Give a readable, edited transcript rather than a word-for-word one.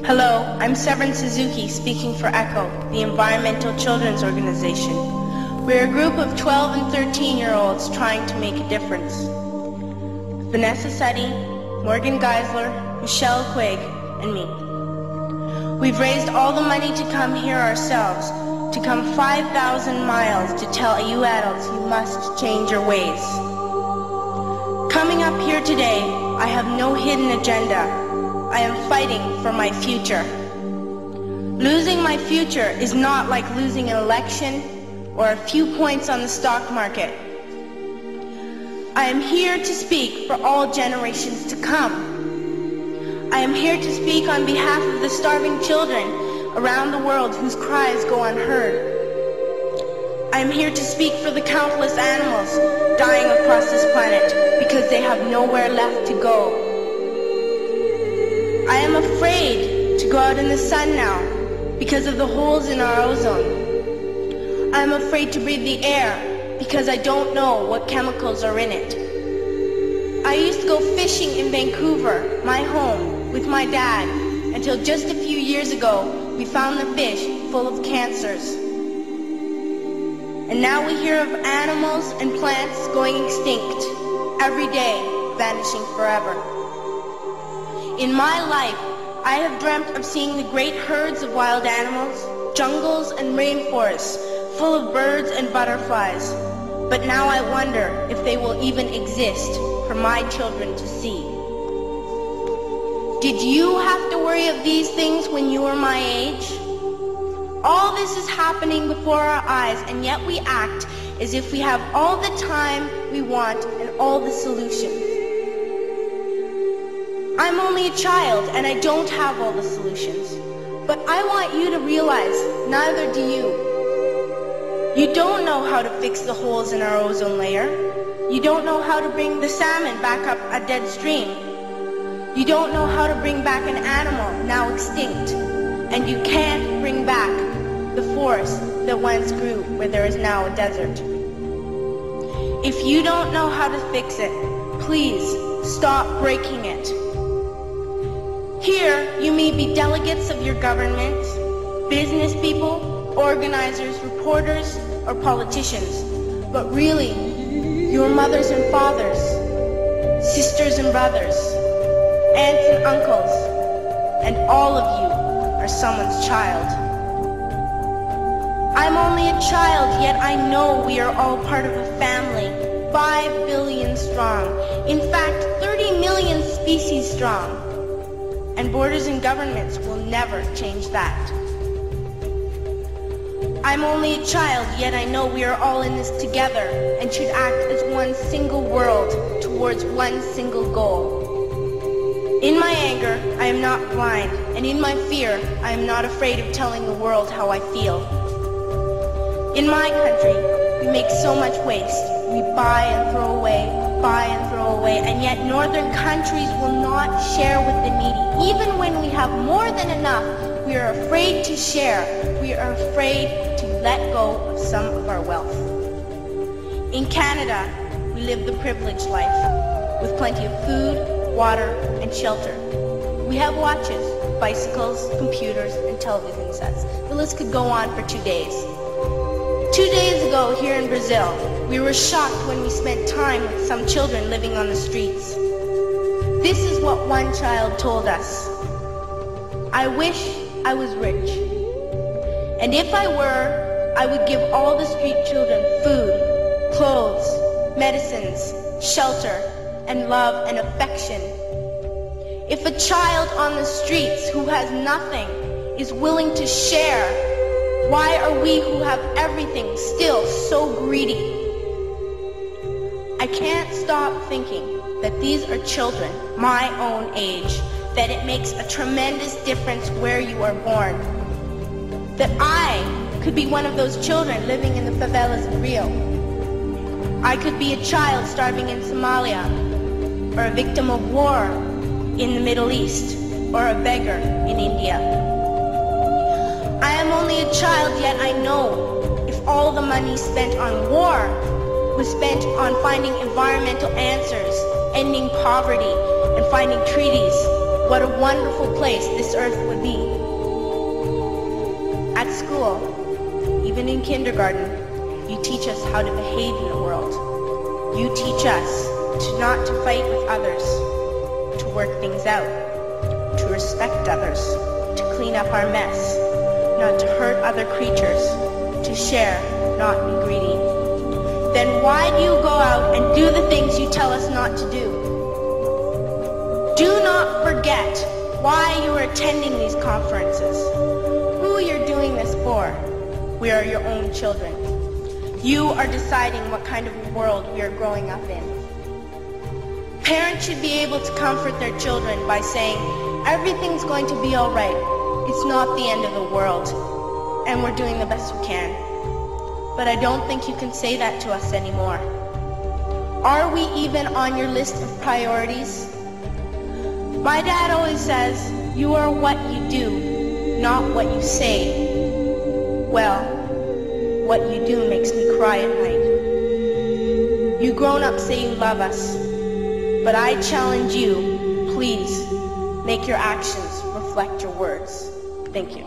Hello, I'm Severin Suzukii speaking for ECHO, the Environmental Children's Organization. We're a group of 12 and 13-year-olds trying to make a difference. Vanessa Suddy, Morgan Geisler, Michelle Quigg, and me. We've raised all the money to come here ourselves, to come 5,000 miles to tell you adults you must change your ways. Coming up here today, I have no hidden agenda. I am fighting for my future. Losing my future is not like losing an election or a few points on the stock market. I am here to speak for all generations to come. I am here to speak on behalf of the starving children around the world whose cries go unheard. I am here to speak for the countless animals dying across this planet because they have nowhere left to go. I am afraid to go out in the sun now because of the holes in our ozone. I am afraid to breathe the air because I don't know what chemicals are in it. I used to go fishing in Vancouver, my home, with my dad, until just a few years ago we found the fish full of cancers. And now we hear of animals and plants going extinct, every day vanishing forever. In my life, I have dreamt of seeing the great herds of wild animals, jungles and rainforests full of birds and butterflies. But now I wonder if they will even exist for my children to see. Did you have to worry of these things when you were my age? All this is happening before our eyes, and yet we act as if we have all the time we want and all the solutions. I'm only a child and I don't have all the solutions. But I want you to realize, neither do you. You don't know how to fix the holes in our ozone layer. You don't know how to bring the salmon back up a dead stream. You don't know how to bring back an animal now extinct. And you can't bring back the forest that once grew where there is now a desert. If you don't know how to fix it, please stop breaking it. Here, you may be delegates of your government, business people, organizers, reporters, or politicians, but really, your mothers and fathers, sisters and brothers, aunts and uncles, and all of you are someone's child. I'm only a child, yet I know we are all part of a family, 5 billion strong, in fact, 30 million species strong. And borders and governments will never change that. I'm only a child, yet I know we are all in this together and should act as one single world towards one single goal. In my anger, I am not blind, and in my fear, I am not afraid of telling the world how I feel. In my country, we make so much waste. We buy and throw away, and yet northern countries will not share with the needy. Even when we have more than enough, we are afraid to share. We are afraid to let go of some of our wealth. In Canada, we live the privileged life, with plenty of food, water, and shelter. We have watches, bicycles, computers, and television sets. The list could go on for 2 days. 2 days ago, here in Brazil, we were shocked when we spent time with some children living on the streets. This is what one child told us. I wish I was rich. And if I were, I would give all the street children food, clothes, medicines, shelter, and love and affection. If a child on the streets who has nothing is willing to share, why are we who have everything still so greedy? I can't stop thinking that these are children my own age, that it makes a tremendous difference where you are born. That I could be one of those children living in the favelas in Rio. I could be a child starving in Somalia, or a victim of war in the Middle East, or a beggar in India. I am only a child, yet I know if all the money spent on war was spent on finding environmental answers, ending poverty, and finding treaties, what a wonderful place this earth would be. At school, even in kindergarten, you teach us how to behave in the world. You teach us not to fight with others, to work things out, to respect others, to clean up our mess, not to hurt other creatures, to share, not be greedy. Then why do you go out and do the things you tell us not to do? Do not forget why you are attending these conferences, who you're doing this for. We are your own children. You are deciding what kind of world we are growing up in. Parents should be able to comfort their children by saying, everything's going to be all right. It's not the end of the world, and we're doing the best we can. But I don't think you can say that to us anymore. Are we even on your list of priorities? My dad always says, you are what you do, not what you say. Well, what you do makes me cry at night. You grown-ups say you love us, but I challenge you, please, make your actions reflect your words. Thank you.